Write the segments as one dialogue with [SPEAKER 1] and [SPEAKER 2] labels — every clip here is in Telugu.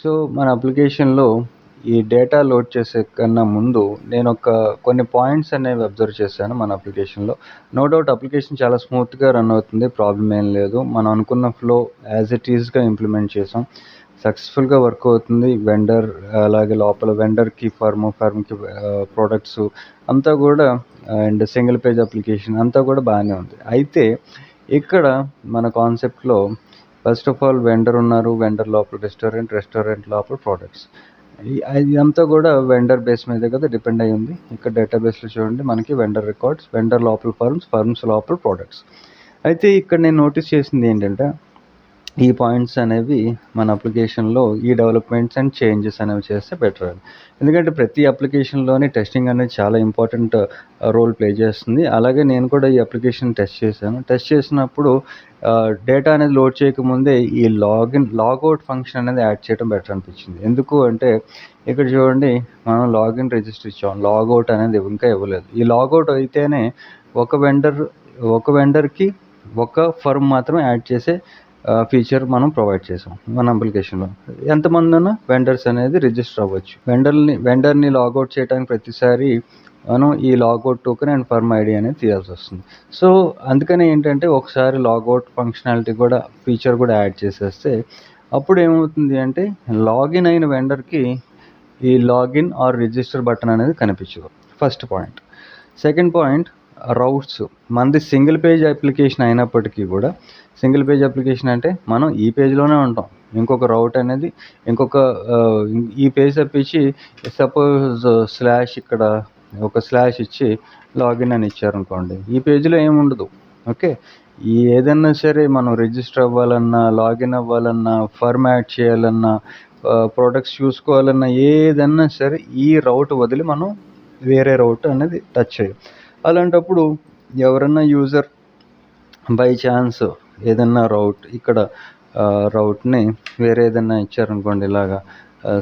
[SPEAKER 1] సో మన అప్లికేషన్లో ఈ డేటా లోడ్ చేసే కన్నా ముందు నేను కొన్ని పాయింట్స్ అనేవి అబ్జర్వ్ చేశాను మన అప్లికేషన్లో. నో డౌట్ అప్లికేషన్ చాలా స్మూత్గా రన్ అవుతుంది, ప్రాబ్లం ఏం లేదు. మనం అనుకున్న ఫ్లో యాజ్ ఇట్ ఈస్గా ఇంప్లిమెంట్ చేసాం, సక్సెస్ఫుల్గా వర్క్ అవుతుంది. వెండర్ అలాగే లోపల వెండర్కి ఫర్మ్కి ప్రోడక్ట్స్ అంతా కూడా, అండ్ సింగిల్ పేజ్ అప్లికేషన్ అంతా కూడా బాగానే ఉంది. అయితే ఇక్కడ మన కాన్సెప్ట్లో ఫస్ట్ ఆఫ్ ఆల్ వెండర్ ఉన్నారు, వెండర్ లోపల రెస్టారెంట్ లోపల ప్రోడక్ట్స్, ఇదంతా కూడా వెండర్ బేస్ మీదే కదా డిపెండ్ అయ్యి ఉంది. ఇక్కడ డేటాబేస్లో చూడండి మనకి వెండర్ రికార్డ్స్, వెండర్ లోపల ఫర్మ్స్ లోపల ప్రోడక్ట్స్. అయితే ఇక్కడ నేను నోటీస్ చేసింది ఏంటంటే ఈ పాయింట్స్ అనేవి మన అప్లికేషన్లో ఈ డెవలప్మెంట్స్ అండ్ చేంజెస్ అనేవి చేస్తే బెటర్ అని. ఎందుకంటే ప్రతి అప్లికేషన్లోని టెస్టింగ్ అనేది చాలా ఇంపార్టెంట్ రోల్ ప్లే చేస్తుంది. అలాగే నేను కూడా ఈ అప్లికేషన్ టెస్ట్ చేశాను. టెస్ట్ చేసినప్పుడు డేటా అనేది లోడ్ చేయకముందే ఈ లాగౌట్ ఫంక్షన్ అనేది యాడ్ చేయడం బెటర్ అనిపించింది. ఎందుకు అంటే ఇక్కడ చూడండి, మనం లాగిన్ రిజిస్టర్ ఇచ్చాం, లాగౌట్ అనేది ఇంకా ఇవ్వలేదు. ఈ లాగౌట్ అయితేనే ఒక వెండర్కి ఒక ఫర్మ్ మాత్రమే యాడ్ చేసే ఫీచర్ మనం ప్రొవైడ్ చేసాం మన అప్లికేషన్లో. ఎంతమంది ఉన్నా వెండర్స్ అనేది రిజిస్టర్ అవ్వచ్చు. వెండర్ని లాగౌట్ చేయడానికి ప్రతిసారి మనం ఈ logout token and firm ID అనేది తీయాల్సి వస్తుంది. సో అందుకని ఏంటంటే ఒకసారి లాగౌట్ ఫంక్షనాలిటీ కూడా ఫీచర్ కూడా యాడ్ చేసేస్తే అప్పుడు ఏమవుతుంది అంటే లాగిన్ అయిన వెండర్కి ఈ లాగిన్ ఆర్ రిజిస్టర్ బటన్ అనేది కనిపించదు. First point. Second point, routes. మనది సింగిల్ పేజ్ అప్లికేషన్ అయినప్పటికీ కూడా, సింగిల్ పేజ్ అప్లికేషన్ అంటే మనం ఈ పేజ్లోనే ఉంటాం, ఇంకొక రౌట్ అనేది ఈ పేజ్ తప్పించి సపోజ్ ఇక్కడ ఒక స్లాష్ ఇచ్చి లాగిన్ అని ఇచ్చారనుకోండి, ఈ పేజ్లో ఏముండదు. ఓకే, ఏదన్నా సరే మనం రిజిస్టర్ అవ్వాలన్నా, లాగిన్ అవ్వాలన్నా, ఫార్మాట్ చేయాలన్నా, ప్రోడక్ట్స్ చూసుకోవాలన్నా, ఏదన్నా సరే ఈ రౌట్ వదిలి మనం వేరే రౌట్ అనేది టచ్ చేయం. అలాంటప్పుడు ఎవరన్నా యూజర్ బై ఛాన్స్ ఏదన్నా రౌట్ని వేరే ఏదన్నా ఇచ్చారనుకోండి, ఇలాగా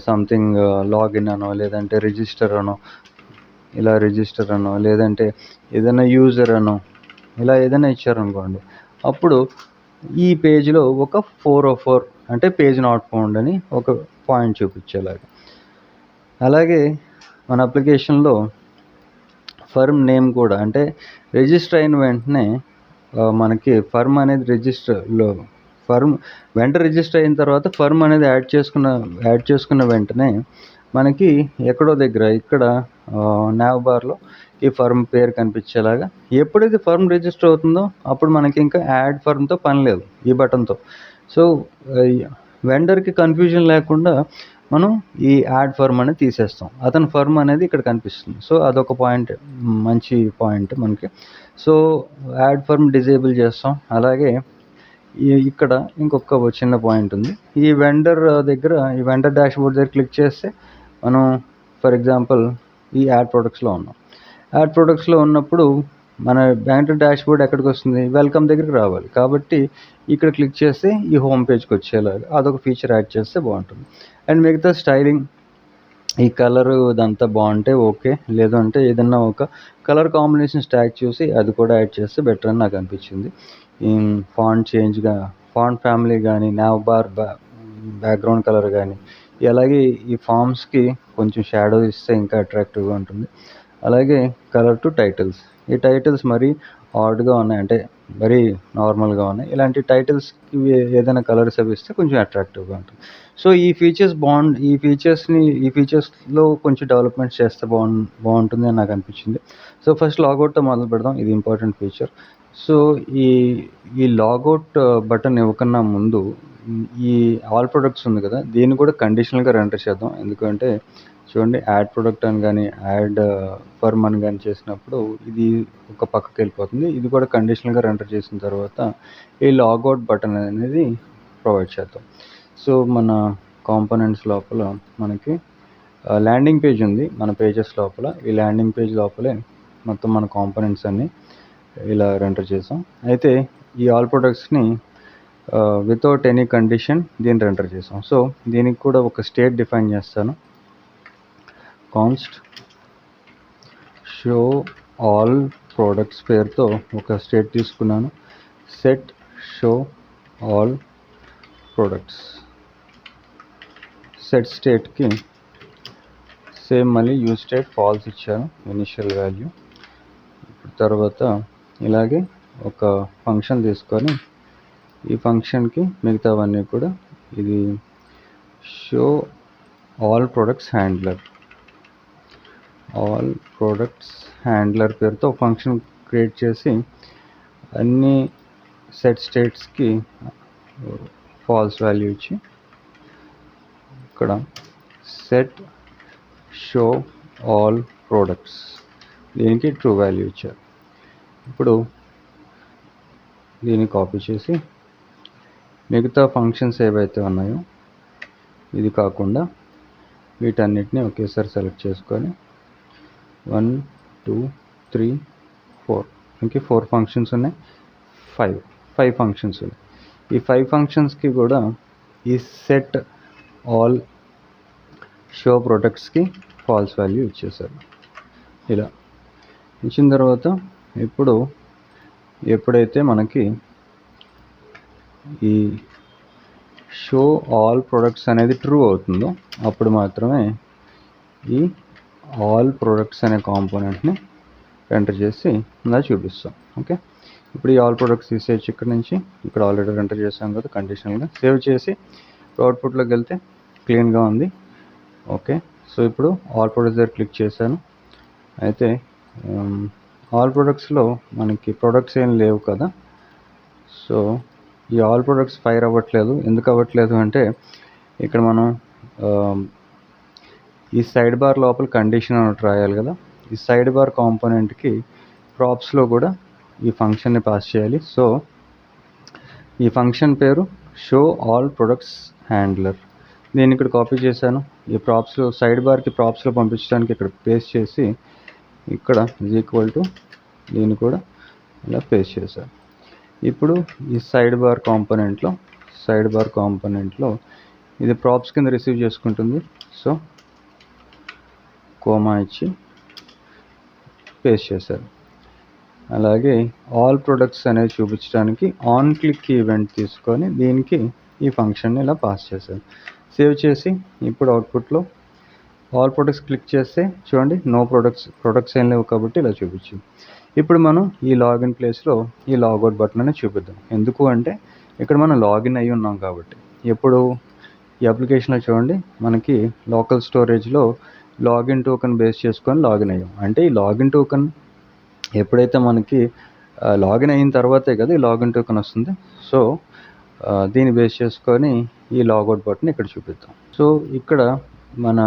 [SPEAKER 1] సంథింగ్ లాగిన్ అనో, లేదంటే రిజిస్టర్ అనో, లేదంటే ఏదైనా యూజర్ అనో, ఇలా ఏదైనా ఇచ్చారనుకోండి, అప్పుడు ఈ పేజ్లో ఒక 404 అంటే పేజ్ నాట్ ఫౌండ్ అని ఒక పాయింట్ చూపించేలాగా. అలాగే మన అప్లికేషన్లో ఫర్మ్ నేమ్ కూడా, అంటే రిజిస్టర్ అయిన వెంటనే మనకి ఫర్మ్ అనేది వెంటర్ రిజిస్టర్ అయిన తర్వాత ఫర్మ్ అనేది యాడ్ చేసుకున్న వెంటనే మనకి ఎక్కడో దగ్గర ఇక్కడ nav బార్లో ఈ ఫర్మ్ పేరు కనిపించేలాగా, ఎప్పుడైతే ఫర్మ్ రిజిస్టర్ అవుతుందో అప్పుడు మనకి ఇంకా యాడ్ ఫర్మ్తో పని లేదు ఈ బటన్తో. సో వెండర్కి కన్ఫ్యూజన్ లేకుండా మనం ఈ యాడ్ ఫర్మ్ అనేది తీసేస్తాం, అతని ఫర్మ్ అనేది ఇక్కడ కనిపిస్తుంది. సో అదొక పాయింట్, మంచి పాయింట్ మనకి. సో యాడ్ ఫర్మ్ డిజేబుల్ చేస్తాం. అలాగే ఇక్కడ ఇంకొక చిన్న పాయింట్ ఉంది. ఈ వెండర్ డాష్బోర్డ్ దగ్గర క్లిక్ చేస్తే మనం ఫర్ ఎగ్జాంపుల్ ఈ యాడ్ ప్రొడక్ట్స్లో ఉన్నప్పుడు మన వెండర్ డాష్బోర్డ్ ఎక్కడికి వస్తుంది, వెల్కమ్ దగ్గరికి రావాలి. కాబట్టి ఇక్కడ క్లిక్ చేస్తే ఈ హోమ్ పేజ్కి వచ్చేలాగా అదొక ఫీచర్ యాడ్ చేస్తే బాగుంటుంది. అండ్ మిగతా స్టైలింగ్, ఈ కలర్ ఇదంతా బాగుంటే ఓకే, లేదంటే ఏదన్నా ఒక కలర్ కాంబినేషన్ స్టాక్ చూసి అది కూడా యాడ్ చేస్తే బెటర్ అని నాకు అనిపించింది. ఫాంట్ ఫ్యామిలీ కానీ, nav బార్ బ్యాక్గ్రౌండ్ కలర్ కానీ, అలాగే ఈ ఫామ్స్కి కొంచెం షాడో ఇస్తే ఇంకా అట్రాక్టివ్గా ఉంటుంది. అలాగే కలర్ టు టైటిల్స్, ఈ టైటిల్స్ మరీ ఆడ్గా ఉన్నాయి, అంటే మరీ నార్మల్గా ఉన్నాయి. ఇలాంటి టైటిల్స్కి ఏదైనా కలర్స్ అవి ఇస్తే కొంచెం అట్రాక్టివ్గా ఉంటుంది. సో ఈ ఫీచర్స్లో కొంచెం డెవలప్మెంట్స్ చేస్తే బాగుంటుంది అని నాకు అనిపించింది. సో ఫస్ట్ లాగౌట్తో మొదలు పెడదాం, ఇది ఇంపార్టెంట్ ఫీచర్. సో ఈ లాగౌట్ బటన్ ఇవ్వకన్నా ముందు ఈ ఆల్ ప్రొడక్ట్స్ ఉంది కదా, దీన్ని కూడా కండిషనల్గా రెండర్ చేద్దాం. ఎందుకంటే చూడండి, యాడ్ ప్రొడక్ట్ అని కానీ, యాడ్ ఫర్మ్ అని కానీ చేసినప్పుడు ఇది ఒక పక్కకి వెళ్ళిపోతుంది. ఇది కూడా కండిషనల్గా రెండర్ చేసిన తర్వాత ఈ లాగౌట్ బటన్ అనేది ప్రొవైడ్ చేద్దాం. సో మన కాంపోనెంట్స్ లోపల మనకి ల్యాండింగ్ పేజ్ ఉంది మన పేజెస్ లోపల. ఈ ల్యాండింగ్ పేజ్ లోపలే మొత్తం మన కాంపోనెంట్స్ అన్నీ ఇలా రెండర్ చేసాం. అయితే ఈ ఆల్ ప్రొడక్ట్స్ని వితౌట్ ఎనీ కండిషన్ దీన్ని రెండర్ చేసాం. సో దీనికి కూడా ఒక స్టేట్ డిఫైన్ చేస్తాను. కాన్స్ట్ షో ఆల్ ప్రొడక్ట్స్ పేరుతో ఒక స్టేట్ తీసుకున్నాను. Set show all products, set స్టేట్కి సేమ్ మళ్ళీ యూజ్ స్టేట్ ఫాల్స్ ఇచ్చాను ఇనిషియల్ వాల్యూ. తర్వాత ఇలాగే ఒక ఫంక్షన్ తీసుకొని ఈ ఫంక్షన్కి మిగతావన్నీ కూడా ఇది షో ఆల్ ప్రొడక్ట్స్ హ్యాండ్లర్ పేరుతో ఫంక్షన్ క్రియేట్ చేసి అన్ని సెట్ స్టేట్స్కి ఫాల్స్ వాల్యూ ఇచ్చి ఇక్కడ సెట్ షో ఆల్ ప్రొడక్ట్స్ దీనికి ట్రూ వాల్యూ ఇచ్చారు. ఇప్పుడు దీన్ని కాపీ చేసి మిగతా ఫంక్షన్స్ ఏవైతే ఉన్నాయో ఇది కాకుండా వీటన్నిటిని ఒకేసారి సెలెక్ట్ చేసుకొని 1 2 3 4 ఇంకే 4 ఫంక్షన్స్ ఉన్నాయి, 5 ఫంక్షన్స్ ఉన్నాయి. ఈ 5 ఫంక్షన్స్కి కూడా ఈ సెట్ ఆల్ షో ప్రొడక్ట్స్కి ఫాల్స్ వాల్యూ ఇచ్చేసారు. ఇలా ఇచ్చిన తర్వాత ఇప్పుడు ఎప్పుడైతే మనకి ఈ షో ఆల్ ప్రొడక్ట్స్ అనేది ట్రూ అవుతుందో అప్పుడు మాత్రమే ఈ ఆల్ ప్రొడక్ట్స్ అనే కాంపోనెంట్ని ఎంటర్ చేసి ఇలా చూపిస్తాం. ఓకే, ఇప్పుడు ఈ ఆల్ ప్రొడక్ట్స్ తీసేయచ్చు ఇక్కడ నుంచి. ఇక్కడ ఆల్రెడీ ఎంటర్ చేసాం కదా కండిషనల్గా. సేవ్ చేసి అవుట్పుట్లోకి వెళ్తే క్లీన్గా ఉంది. ఓకే, సో ఇప్పుడు ఆల్ ప్రొడక్ట్స్ దగ్గర క్లిక్ చేశాను. అయితే ఆల్ ప్రొడక్ట్స్లో మనకి ప్రొడక్ట్స్ ఏం లేవు కదా. సో ఈ ఆల్ ప్రొడక్ట్స్ ఫైర్ అవ్వట్లేదు. ఎందుకు అవ్వట్లేదు అంటే ఇక్కడ మనం ఈ సైడ్ బార్ లోపల కండిషన్ ఒకటి రాయాలి కదా. ఈ సైడ్ బార్ కాంపోనెంట్కి ప్రాప్స్లో కూడా ఈ ఫంక్షన్ని పాస్ చేయాలి. సో ఈ ఫంక్షన్ పేరు షో ఆల్ ప్రొడక్ట్స్ హ్యాండ్లర్. నేను ఇక్కడ కాపీ చేశాను. ఈ ప్రాప్స్లో సైడ్ బార్కి ప్రాప్స్లో పంపించడానికి ఇక్కడ పేస్ట్ చేసి ఇక్కడ ఈక్వల్ టు దీన్ని కూడా ఇలా పేస్ట్ చేశాను. ఇప్పుడు ఈ సైడ్ బార్ కాంపోనెంట్లో ఇది ప్రాప్స్ కింద రిసీవ్ చేసుకుంటుంది. సో కోమా ఇచ్చి పేస్ట్ చేశారు. అలాగే ఆల్ ప్రొడక్ట్స్ అనేది చూపించడానికి ఆన్ క్లిక్ ఈవెంట్ తీసుకొని దీనికి ఈ ఫంక్షన్ని ఇలా పాస్ చేశారు. సేవ్ చేసి ఇప్పుడు అవుట్పుట్లో ఆల్ ప్రొడక్ట్స్ క్లిక్ చేస్తే చూడండి నో ప్రొడక్ట్స్ ఏం లేవు కాబట్టి ఇలా చూపించింది. ఇప్పుడు మనం ఈ లాగిన్ ప్లేస్లో ఈ లాగౌట్ బటన్ అనేది చూపిద్దాం. ఎందుకు అంటే ఇక్కడ మనం లాగిన్ అయ్యి ఉన్నాం కాబట్టి. ఎప్పుడు ఈ అప్లికేషన్లో చూడండి మనకి లోకల్ స్టోరేజ్లో లాగిన్ టోకెన్ బేస్ చేసుకొని లాగిన్ అయ్యాం. అంటే ఈ లాగిన్ టోకెన్ ఎప్పుడైతే మనకి లాగిన్ అయిన తర్వాతే కదా ఈ లాగిన్ టోకెన్ వస్తుంది. సో దీన్ని బేస్ చేసుకొని ఈ లాగౌట్ బటన్ ఇక్కడ చూపిద్దాం. సో ఇక్కడ మన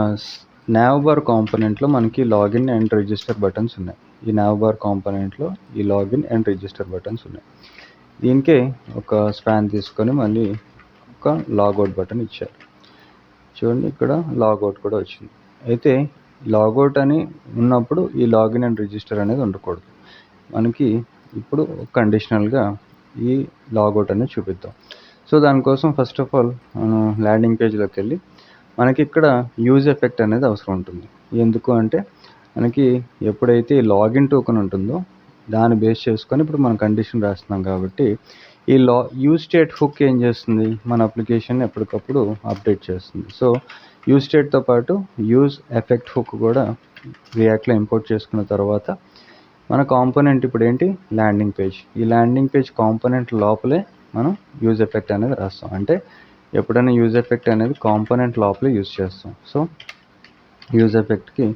[SPEAKER 1] nav bar కాంపోనెంట్లో మనకి లాగిన్ అండ్ రిజిస్టర్ బటన్స్ ఉన్నాయి. ఈ nav bar కాంపోనెంట్లో ఈ లాగిన్ అండ్ రిజిస్టర్ బటన్స్ ఉన్నాయి. దీనికే ఒక స్పాన్ తీసుకొని మళ్ళీ ఒక లాగౌట్ బటన్ ఇచ్చారు. చూడండి ఇక్కడ లాగౌట్ కూడా వచ్చింది. అయితే లాగౌట్ అని ఉన్నప్పుడు ఈ లాగిన్ అండ్ రిజిస్టర్ అనేది ఉండకూడదు. మనకి ఇప్పుడు కండిషనల్గా ఈ లాగౌట్ అనేది చూపిద్దాం. సో దానికోసం ఫస్ట్ ఆఫ్ ఆల్ మనం ల్యాండింగ్ పేజ్లోకి వెళ్ళి మనకి ఇక్కడ యూజ్ ఎఫెక్ట్ అనేది అవసరం ఉంటుంది. ఎందుకు అంటే మనకి ఎప్పుడైతే లాగిన్ టోకెన్ ఉంటుందో దాన్ని బేస్ చేసుకొని ఇప్పుడు మనం కండిషన్ రాస్తున్నాం కాబట్టి ఈ యూజ్ స్టేట్ హుక్ ఏం చేస్తుంది, మన అప్లికేషన్ ఎప్పటికప్పుడు అప్డేట్ చేస్తుంది. సో యూజ్ స్టేట్తో పాటు యూజ్ ఎఫెక్ట్ హుక్ కూడా రియాక్ట్లో ఇంపోర్ట్ చేసుకున్న తర్వాత మన కాంపోనెంట్ ఇప్పుడు ఏంటి ల్యాండింగ్ పేజ్. ఈ ల్యాండింగ్ పేజ్ కాంపోనెంట్ లోపలే మనం యూజ్ ఎఫెక్ట్ అనేది రాస్తాం. అంటే ఎప్పుడైనా యూజ్ ఎఫెక్ట్ అనేది కాంపోనెంట్ లోపలే యూజ్ చేస్తాం. సో యూజ్ ఎఫెక్ట్కి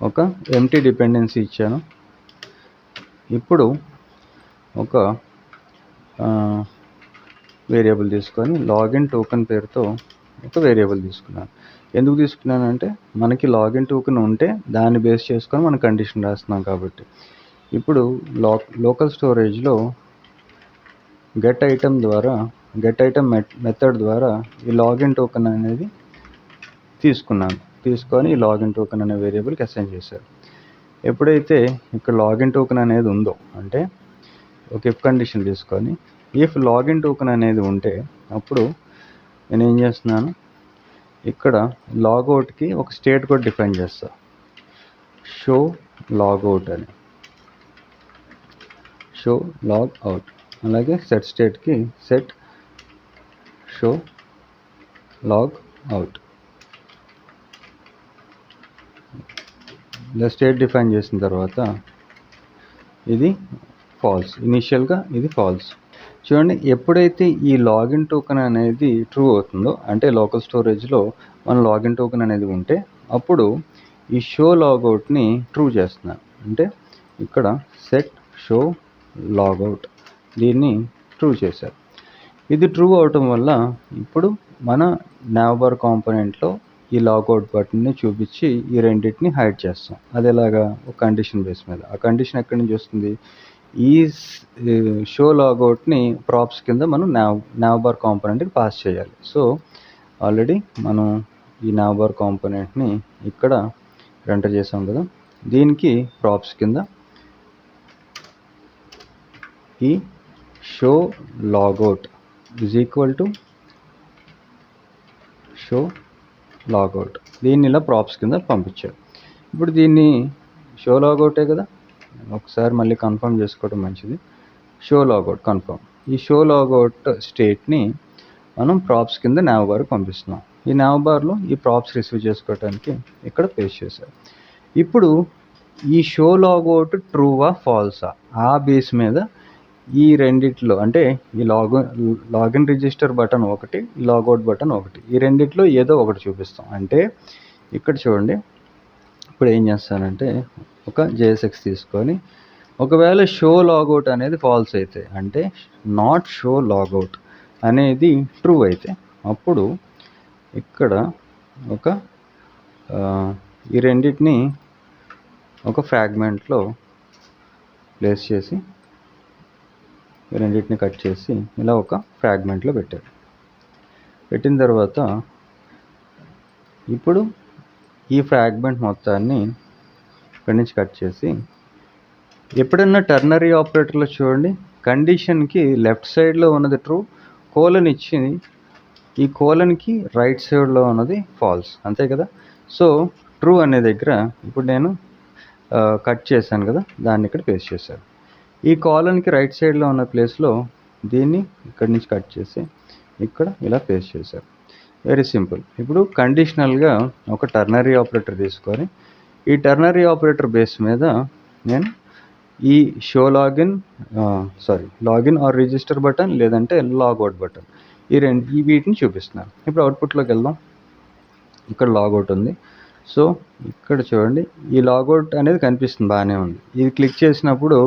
[SPEAKER 1] ఒక ఎంటీ డిపెండెన్సీ ఇచ్చాను. ఇప్పుడు ఒక వేరియబుల్ తీసుకొని లాగిన్ టోకెన్ పేరుతో ఒక వేరియబుల్ తీసుకున్నాను. ఎందుకు తీసుకున్నానంటే మనకి లాగిన్ టోకెన్ ఉంటే దాన్ని బేస్ చేసుకొని మనం కండిషన్ రాస్తున్నాం కాబట్టి. ఇప్పుడు లోకల్ స్టోరేజ్లో గెట్ ఐటమ్ మెథడ్ ద్వారా ఈ లాగిన్ టోకెన్ అనేది తీసుకొని ఈ లాగిన్ టోకెన్ అనే వేరియబుల్కి అసైన్ చేశారు. ఎప్పుడైతే ఇక్కడ లాగిన్ టోకెన్ అనేది ఉందో అంటే ఒక ఇఫ్ కండిషన్ తీసుకొని ఇఫ్ లాగిన్ టోకెన్ అనేది ఉంటే అప్పుడు నేను ఏం చేస్తున్నాను ఇక్కడ లాగౌట్కి ఒక స్టేట్ కూడా డిఫైన్ చేస్తా. షో లాగౌట్ అని షో లాగ్ అవుట్. అలాగే సెట్ స్టేట్కి సెట్ షో లాగ్ అవుట్. ఇలా స్టేట్ డిఫైన్ చేసిన తర్వాత ఇది ఫాల్స్, ఇనీషియల్గా ఇది ఫాల్స్. చూడండి, ఎప్పుడైతే ఈ లాగిన్ టోకెన్ అనేది ట్రూ అవుతుందో, అంటే లోకల్ స్టోరేజ్లో మన లాగిన్ టోకెన్ అనేది ఉంటే అప్పుడు ఈ షో లాగౌట్ని ట్రూ చేస్తున్నాను. అంటే ఇక్కడ సెట్ షో లాగౌట్ దీన్ని ట్రూ చేశారు. ఇది ట్రూ అవటం వల్ల ఇప్పుడు మన నావ్బార్ కాంపోనెంట్లో ఈ లాగౌట్ బటన్ని చూపించి ఈ రెండింటిని హైడ్ చేస్తాం. అది ఎలాగా? ఒక కండిషన్ బేస్ మీద. ఆ కండిషన్ ఎక్కడి నుంచి వస్తుంది? ఈ షో లాగౌట్ని ప్రాప్స్ కింద మనం నావ్బార్ కాంపోనెంట్కి పాస్ చేయాలి. సో ఆల్రెడీ మనం ఈ నావ్బార్ కాంపోనెంట్ని ఇక్కడ ఎంటర్ చేసాం కదా, దీనికి ప్రాప్స్ కింద ఈ show logout is equal to show logout, దీన్ని ఇలా ప్రాప్స్ కింద పంపించారు. ఇప్పుడు దీన్ని షో లాగౌటే కదా, ఒకసారి మళ్ళీ కన్ఫర్మ్ చేసుకోవడం మంచిది. Show logout confirm. ఈ షో లాగౌట్ స్టేట్ని మనం ప్రాప్స్ కింద నావ్బార్కి పంపిస్తున్నాం. ఈ నావ్బార్లో ఈ ప్రాప్స్ రిసీవ్ చేసుకోవడానికి ఇక్కడ పేస్ట్ చేశారు. ఇప్పుడు ఈ షో లాగౌట్ ట్రూవా ఫాల్సా ఆ బేస్ మీద ఈ రెండిట్లో, అంటే ఈ లాగిన్ రిజిస్టర్ బటన్ ఒకటి, లాగౌట్ బటన్ ఒకటి, ఈ రెండిట్లో ఏదో ఒకటి చూపిస్తాం. అంటే ఇక్కడ చూడండి, ఇప్పుడు ఏం చేస్తానంటే ఒక JSX తీసుకొని, ఒకవేళ షో లాగౌట్ అనేది ఫాల్స్ అయితే, అంటే నాట్ షో లాగౌట్ అనేది ట్రూ అయితే, అప్పుడు ఇక్కడ ఒక ఈ రెండింటిని ఒక ఫ్రాగ్మెంట్లో ప్లేస్ చేసి, ఈ రెండింటిని కట్ చేసి ఇలా ఒక ఫ్రాగ్మెంట్లో పెట్టారు. పెట్టిన తర్వాత ఇప్పుడు ఈ ఫ్రాగ్మెంట్ మొత్తాన్ని ఇక్కడి నుంచి కట్ చేసి, ఎప్పుడన్నా టర్నరీ ఆపరేటర్లో చూడండి, కండిషన్కి లెఫ్ట్ సైడ్లో ఉన్నది ట్రూ, కోలన్ ఇచ్చి ఈ కోలన్కి రైట్ సైడ్లో ఉన్నది ఫాల్స్, అంతే కదా. సో ట్రూ అనే దగ్గర ఇప్పుడు నేను కట్ చేశాను కదా, దాన్ని ఇక్కడ పేస్ట్ చేశాను. ఈ కాలన్కి రైట్ సైడ్లో ఉన్న ప్లేస్లో దీన్ని ఇక్కడి నుంచి కట్ చేసి ఇక్కడ ఇలా పేస్ట్ చేశారు. Very simple. ఇప్పుడు కండిషనల్గా ఒక టర్నరీ ఆపరేటర్ తీసుకొని, ఈ టర్నరీ ఆపరేటర్ బేస్ మీద నేను ఈ show login are register button లేదంటే లాగౌట్ బటన్ ఈ వీటిని చూపిస్తున్నాను. ఇప్పుడు అవుట్పుట్లోకి వెళ్దాం. ఇక్కడ లాగౌట్ ఉంది. సో ఇక్కడ చూడండి, ఈ లాగౌట్ అనేది కనిపిస్తుంది, బాగానే ఉంది. ఇది క్లిక్ చేసినప్పుడు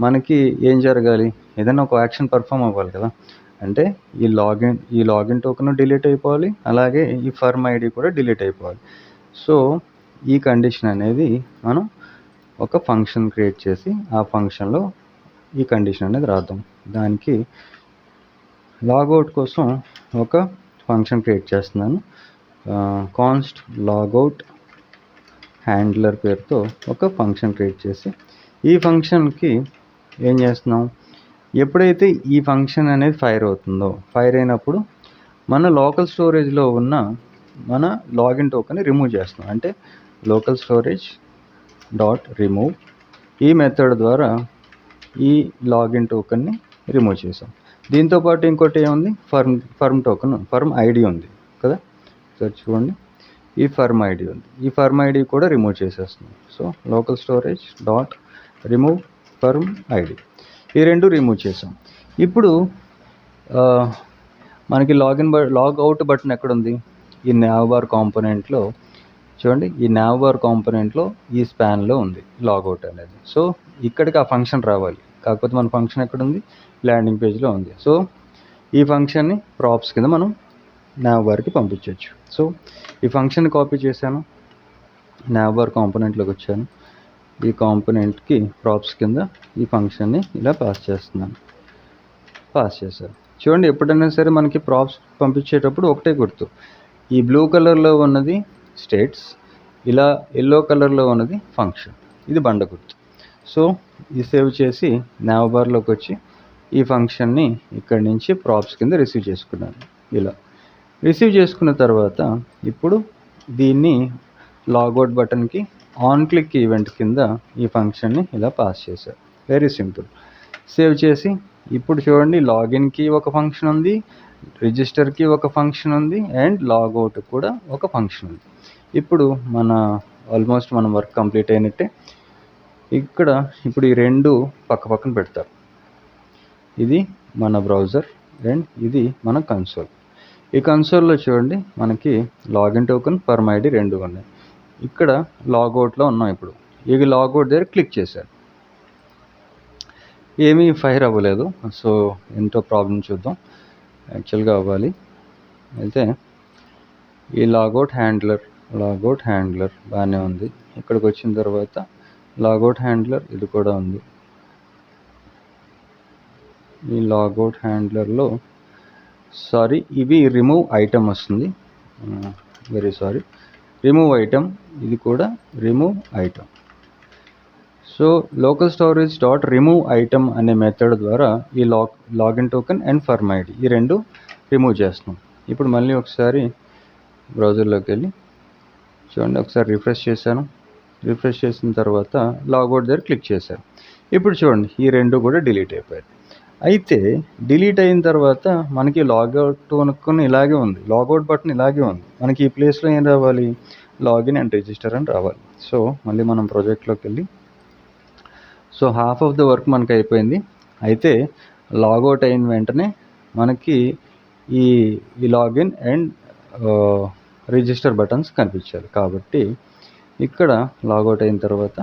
[SPEAKER 1] మనకి ఏం జరగాలి? ఏదైనా ఒక యాక్షన్ పర్ఫామ్ అవ్వాలి కదా. అంటే ఈ లాగిన్ టోకెన్ డిలీట్ అయిపోవాలి, అలాగే ఈ ఫర్మ్ ఐడి కూడా డిలీట్ అయిపోవాలి. సో ఈ కండిషన్ అనేది మనం ఒక ఫంక్షన్ క్రియేట్ చేసి ఆ ఫంక్షన్లో ఈ కండిషన్ అనేది రాద్దాం. దానికి లాగౌట్ కోసం ఒక ఫంక్షన్ క్రియేట్ చేస్తున్నాను. కాన్స్ట్ లాగౌట్ హ్యాండ్లర్ పేరుతో ఒక ఫంక్షన్ క్రియేట్ చేసి, ఈ ఫంక్షన్కి ఏం చేస్తున్నాం? ఎప్పుడైతే ఈ ఫంక్షన్ అనేది ఫైర్ అవుతుందో, ఫైర్ అయినప్పుడు మన లోకల్ స్టోరేజ్లో ఉన్న మన లాగిన్ టోకెన్ని రిమూవ్ చేస్తున్నాం. అంటే లోకల్ స్టోరేజ్ డాట్ రిమూవ్, ఈ మెథడ్ ద్వారా ఈ లాగిన్ టోకెన్ని రిమూవ్ చేసాం. దీంతోపాటు ఇంకోటి ఏముంది? ఫర్మ్ ఐడి ఉంది కదా. సో చూడండి, ఈ ఫర్మ్ ఐడి ఉంది, ఈ ఫర్మ్ ఐడి కూడా రిమూవ్ చేసేస్తున్నాం. So local storage dot remove firm ID, ఈ రెండు రిమూవ్ చేసాం. ఇప్పుడు మనకి లాగౌట్ బటన్ ఎక్కడుంది? ఈ నావ్బార్ కాంపోనెంట్లో చూడండి, ఈ నావ్బార్ కాంపోనెంట్లో ఈ స్పాన్లో ఉంది లాగౌట్ అనేది. సో ఇక్కడికి ఆ ఫంక్షన్ రావాలి, కాకపోతే మన ఫంక్షన్ ఎక్కడుంది? ల్యాండింగ్ పేజ్లో ఉంది. సో ఈ ఫంక్షన్ని ప్రాప్స్ కింద మనం నావ్బార్కి పంపించవచ్చు. సో ఈ ఫంక్షన్ కాపీ చేశాను, నావ్బార్ కాంపోనెంట్లోకి వచ్చాను, ఈ కాంపోనెంట్కి ప్రాప్స్ కింద ఈ ఫంక్షన్ని ఇలా పాస్ చేస్తున్నాను. పాస్ చేశాను. చూడండి, ఎప్పుడైనా సరే మనకి ప్రాప్స్ పంపించేటప్పుడు ఒకటే గుర్తు, ఈ బ్లూ కలర్లో ఉన్నది స్టేట్స్, ఇలా ఎల్లో కలర్లో ఉన్నది ఫంక్షన్, ఇది బండ గుర్తు. సో ఇది సేవ్ చేసి నావ్బార్లోకి వచ్చి ఈ ఫంక్షన్ని ఇక్కడి నుంచి ప్రాప్స్ కింద రిసీవ్ చేసుకున్నాను. ఇలా రిసీవ్ చేసుకున్న తర్వాత ఇప్పుడు దీన్ని లాగౌట్ బటన్కి ఆన్ క్లిక్ ఈవెంట్ కింద ఈ ఫంక్షన్ని ఇలా పాస్ చేశారు. Very simple. సేవ్ చేసి ఇప్పుడు చూడండి, లాగిన్కి ఒక ఫంక్షన్ ఉంది, రిజిస్టర్కి ఒక ఫంక్షన్ ఉంది, అండ్ లాగౌట్ కూడా ఒక ఫంక్షన్ ఉంది. ఇప్పుడు మన ఆల్మోస్ట్ మనం వర్క్ కంప్లీట్ అయినట్టే. ఇక్కడ ఇప్పుడు ఈ రెండు పక్క పక్కన పెడతారు. ఇది మన బ్రౌజర్ అండ్ ఇది మన కన్సోల్. ఈ కన్సోల్లో చూడండి మనకి లాగిన్ టోకెన్ పర్మ్ ఐడి రెండు ఉన్నాయి. ఇక్కడ లాగౌట్లో ఉన్నాం. ఇప్పుడు ఈ లాగౌట్ దగ్గర క్లిక్ చేశారు, ఏమీ ఫైర్ అవ్వలేదు. సో ఏంటో ప్రాబ్లం చూద్దాం. యాక్చువల్గా అవ్వాలి. అయితే ఈ లాగౌట్ హ్యాండ్లర్ బాగానే ఉంది. ఇక్కడికి వచ్చిన తర్వాత లాగౌట్ హ్యాండ్లర్ ఇది కూడా ఉంది. ఈ లాగౌట్ హ్యాండ్లర్లో ఇవి రిమూవ్ ఐటమ్ వస్తుంది. వెరీ సారీ, రిమూవ్ ఐటమ్, ఇది కూడా remove item. So local storage dot remove item అనే మెథడ్ ద్వారా ఈ login token and perm ID ఈ రెండు రిమూవ్ చేస్తున్నాం. ఇప్పుడు మళ్ళీ ఒకసారి బ్రౌజర్లోకి వెళ్ళి చూడండి, ఒకసారి రిఫ్రెష్ చేశాను. రిఫ్రెష్ చేసిన తర్వాత లాగౌట్ దగ్గర క్లిక్ చేశాను. ఇప్పుడు చూడండి ఈ రెండు కూడా డిలీట్ అయిపోయాయి. అయితే డిలీట్ అయిన తర్వాత మనకి లాగౌట్ టోకెన్ ఇలాగే ఉంది, లాగౌట్ బటన్ ఇలాగే ఉంది. మనకి ఈ ప్లేస్లో ఏం రావాలి, లాగిన్ అండ్ రిజిస్టర్ అని రావాలి. సో మళ్ళీ మనం ప్రాజెక్ట్లోకి వెళ్ళి, so half of the work మనకి అయిపోయింది. అయితే లాగౌట్ అయిన వెంటనే మనకి ఈ లాగిన్ అండ్ రిజిస్టర్ బటన్స్ కనిపించాలి. కాబట్టి ఇక్కడ లాగౌట్ అయిన తర్వాత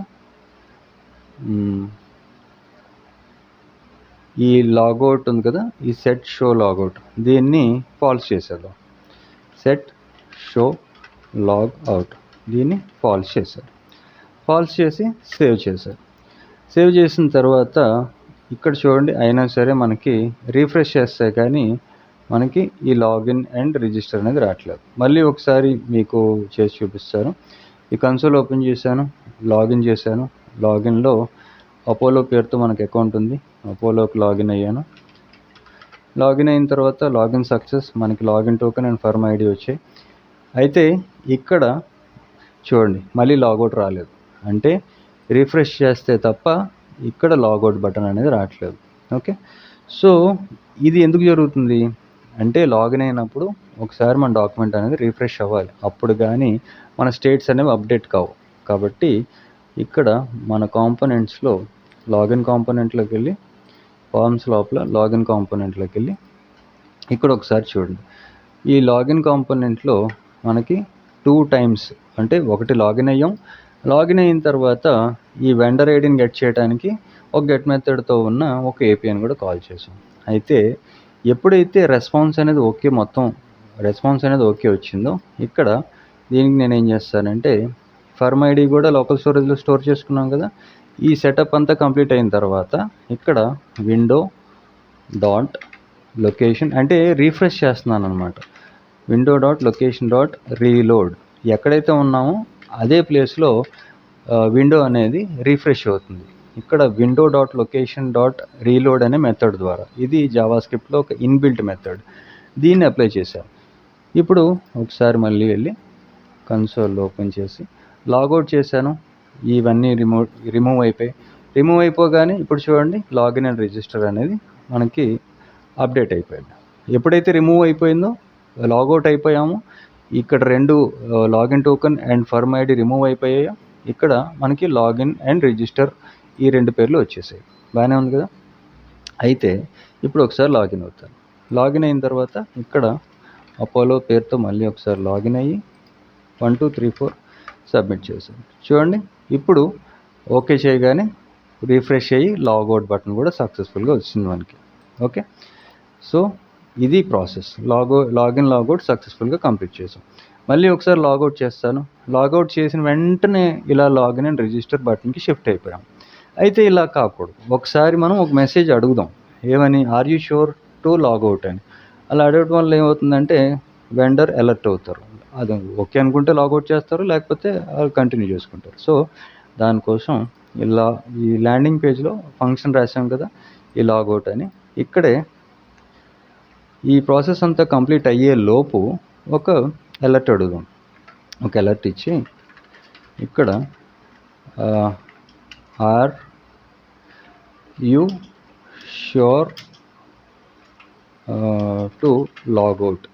[SPEAKER 1] ఈ లాగౌట్ ఉంది కదా, ఈ సెట్ షో లాగౌట్, దీన్ని ఫాల్స్ చేసేద్దాం. సెట్ షో లాగ్ అవుట్, దీన్ని ఫాల్స్ చేశారు. ఫాల్స్ చేసి సేవ్ చేశారు. సేవ్ చేసిన తర్వాత ఇక్కడ చూడండి, అయినా సరే మనకి రీఫ్రెష్ చేస్తే కానీ మనకి ఈ లాగిన్ అండ్ రిజిస్టర్ అనేది రావట్లేదు. మళ్ళీ ఒకసారి మీకు చేసి చూపిస్తాను. ఈ కన్సోల్ ఓపెన్ చేశాను, లాగిన్ చేశాను. లాగిన్లో అపోలో పేరుతో మనకి అకౌంట్ ఉంది, అపోలోకి లాగిన్ అయ్యాను. లాగిన్ అయిన తర్వాత లాగిన్ సక్సెస్, మనకి login token and perm ID వచ్చాయి. అయితే ఇక్కడ చూడండి మళ్ళీ లాగౌట్ రాలేదు, అంటే రిఫ్రెష్ చేస్తే తప్ప ఇక్కడ లాగౌట్ బటన్ అనేది రావట్లేదు. ఓకే, సో ఇది ఎందుకు జరుగుతుంది అంటే లాగిన్ అయినప్పుడు ఒకసారి మన డాక్యుమెంట్ అనేది రిఫ్రెష్ అవ్వాలి, అప్పుడు కానీ మన స్టేట్స్ అనేవి అప్డేట్ కావు. కాబట్టి ఇక్కడ మన కాంపోనెంట్స్లో లాగిన్ కాంపోనెంట్లోకి వెళ్ళి, ఫార్మ్స్ లోపల లాగిన్ కాంపోనెంట్లోకి వెళ్ళి ఇక్కడ ఒకసారి చూడండి. ఈ లాగిన్ కాంపోనెంట్లో మనకి 2 టైమ్స్, అంటే ఒకటి లాగిన్ అయ్యాం, లాగిన్ అయిన తర్వాత ఈ వెండర్ ఐడిని గెట్ చేయడానికి ఒక గెట్ మెథడ్తో ఉన్న ఒక ఏపీఐని కూడా కాల్ చేసాం. అయితే ఎప్పుడైతే రెస్పాన్స్ అనేది ఓకే, మొత్తం రెస్పాన్స్ అనేది ఓకే వచ్చిందో, ఇక్కడ దీనికి నేను ఏం చేస్తానంటే పర్మ్ ఐడి కూడా లోకల్ స్టోరేజ్లో స్టోర్ చేసుకున్నాం కదా, ఈ సెటప్ అంతా కంప్లీట్ అయిన తర్వాత ఇక్కడ విండో డాట్ లొకేషన్, అంటే రీఫ్రెష్ చేస్తున్నాను అనమాట. Window dot location dot reload, ఎక్కడైతే ఉన్నామో అదే ప్లేస్లో విండో అనేది రీఫ్రెష్ అవుతుంది. ఇక్కడ window dot location dot reload అనే మెథడ్ ద్వారా, ఇది జావాస్క్రిప్ట్లో ఒక ఇన్బిల్ట్ మెథడ్, దీన్ని అప్లై చేశాను. ఇప్పుడు ఒకసారి మళ్ళీ వెళ్ళి కన్సోల్ ఓపెన్ చేసి లాగౌట్ చేశాను. ఇవన్నీ రిమూవ్ అయిపోయి, రిమూవ్ అయిపోగానే ఇప్పుడు చూడండి లాగిన్ అండ్ రిజిస్టర్ అనేది మనకి అప్డేట్ అయిపోయింది. ఎప్పుడైతే రిమూవ్ అయిపోయిందో, లాగౌట్ అయిపోయామో, ఇక్కడ రెండు login token and perm ID remove అయిపోయాయో, ఇక్కడ మనకి లాగిన్ అండ్ రిజిస్టర్ ఈ రెండు పేర్లు వచ్చేసాయి. బాగానే ఉంది కదా. అయితే ఇప్పుడు ఒకసారి లాగిన్ అవుతాను. లాగిన్ అయిన తర్వాత ఇక్కడ అపోలో పేరుతో మళ్ళీ ఒకసారి లాగిన్ అయ్యి 1 2 3 4 సబ్మిట్ చేశాను. చూడండి ఇప్పుడు ఓకే చేయగానే రిఫ్రెష్ అయ్యి లాగౌట్ బటన్ కూడా సక్సెస్ఫుల్గా వచ్చింది మనకి. ఓకే, సో ఇది ప్రాసెస్. లాగిన్ లాగౌట్ సక్సెస్ఫుల్గా కంప్లీట్ చేసాం. మళ్ళీ ఒకసారి లాగౌట్ చేస్తాను. లాగౌట్ చేసిన వెంటనే ఇలా లాగిన్ అండ్ రిజిస్టర్ బటన్కి షిఫ్ట్ అయిపోయాం. అయితే ఇలా కాకూడదు, ఒకసారి మనం ఒక మెసేజ్ అడుగుదాం, ఏమని, are you sure to logout అని. అలా అడగడం వల్ల ఏమవుతుందంటే వెండర్ అలర్ట్ అవుతారు. అది ఓకే అనుకుంటే లాగౌట్ చేస్తారు, లేకపోతే కంటిన్యూ చేసుకుంటారు. సో దానికోసం ఇలా ఈ ల్యాండింగ్ పేజ్లో ఫంక్షన్ రాసాం కదా, ఈ లాగౌట్ అని, ఇక్కడే ఈ ప్రాసెస్ అంతా కంప్లీట్ అయ్యే లోపు ఒక అలర్ట్ అడుగుదాం. ఒక అలర్ట్ ఇచ్చి ఇక్కడ are you sure to logout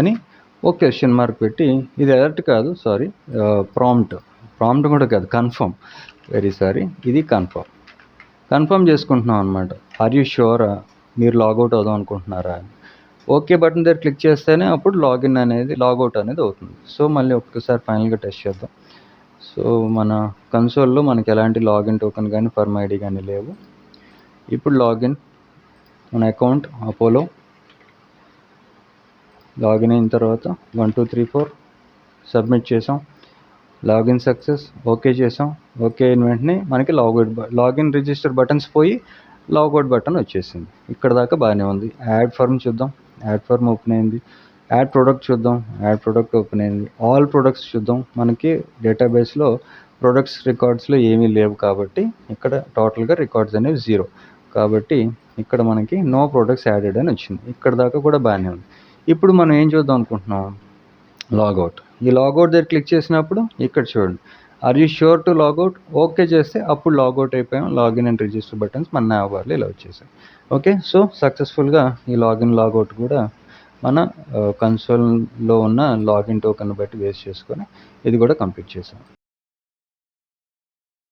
[SPEAKER 1] అని ఒక క్వశ్చన్ మార్క్ పెట్టి, ఇది అలర్ట్ కాదు, సారీ, ప్రాంప్ట్, ప్రాంప్ట్ కూడా కాదు, కన్ఫర్మ్, వెరీ సారీ, ఇది కన్ఫర్మ్ చేసుకుంటున్నాం అనమాట. ఆర్ యూ షూరా, మీరు లాగౌట్ అవుదాం అనుకుంటున్నారా అని. ఓకే బటన్ దగ్గర క్లిక్ చేస్తేనే అప్పుడు లాగౌట్ అనేది అవుతుంది. సో మళ్ళీ ఒక్కసారి ఫైనల్గా టెస్ట్ చేద్దాం. సో మన కన్సోల్లో మనకి ఎలాంటి లాగిన్ టోకెన్ కానీ ఫర్మ్ ఐడి కానీ లేవు. ఇప్పుడు లాగిన్, మన అకౌంట్ అపోలో, లాగిన్ అయిన తర్వాత 1 2 3 4 సబ్మిట్ చేసాం, లాగిన్ సక్సెస్, ఓకే చేసాం. ఓకే అయిన వెంటనే మనకి లాగిన్ రిజిస్టర్ బటన్స్ పోయి లాగౌట్ బటన్ వచ్చేసింది. ఇక్కడ దాకా బాగానే ఉంది. యాడ్ ఫర్మ్ చూద్దాం, యాడ్ ఫర్మ్ ఓపెన్ అయింది. యాడ్ ప్రొడక్ట్ చూద్దాం, యాడ్ ప్రొడక్ట్ ఓపెన్ అయింది. ఆల్ ప్రొడక్ట్స్ చూద్దాం, మనకి డేటాబేస్లో ప్రొడక్ట్స్ రికార్డ్స్లో ఏమీ లేవు కాబట్టి ఇక్కడ టోటల్గా రికార్డ్స్ అనేవి 0 కాబట్టి ఇక్కడ మనకి నో ప్రొడక్ట్స్ యాడెడ్ అని వచ్చింది. ఇక్కడ దాకా కూడా బాగానే ఉంది. ఇప్పుడు మనం ఏం చూద్దాం అనుకుంటున్నాం, లాగౌట్. ఈ లాగౌట్ దగ్గర క్లిక్ చేసినప్పుడు ఇక్కడ చూడండి, are you sure to logout, okay చేస్తే అప్పుడు లాగౌట్ అయిపోయాం. లాగిన్ అండ్ రిజిస్టర్ బటన్స్ మన nav barలో ఇలా వచ్చేసాయి. ఓకే, సో సక్సెస్ఫుల్గా ఈ లాగిన్ లాగౌట్ కూడా మన కన్సోల్లో ఉన్న లాగిన్ టోకెన్ బట్టి బేస్ చేసుకొని ఇది కూడా కంప్లీట్ చేసాం.